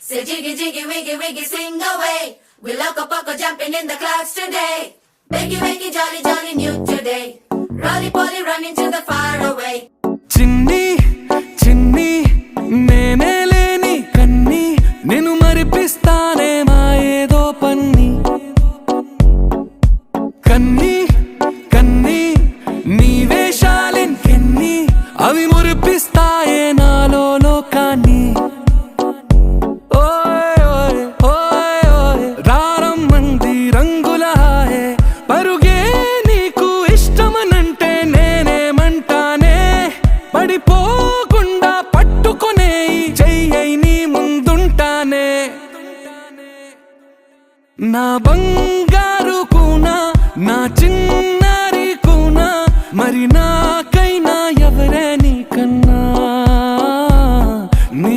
Say jiggy jiggy wiggy wiggy sing away. We lock up jumping in the clouds today. Wakey wakey jolly jolly new today. Rolly poly running to the far away. చిన్ని చిన్ని నేనే లేని కన్ని నేను మరిపిస్తానే మా ఏదో పన్ని కన్ని కన్ని నీ వేషాలెన్ని అవి మురిపిస్తాయే నాలో లోకాన్ని ఓయ్ ఓయ్ ఓయ్ ఓయ్ రారమ్మంది రంగుల హాయే పరుగే నీకు ఇష్టమనంటే నేనేమంటానే పడిపోకుండా పట్టుకునే చెయ్యై నీ ముందుంటానే నా బంగారు కూనా నా చిన్నారి కూనా మరి నాకైనా ఎవరే నీకన్నా నీ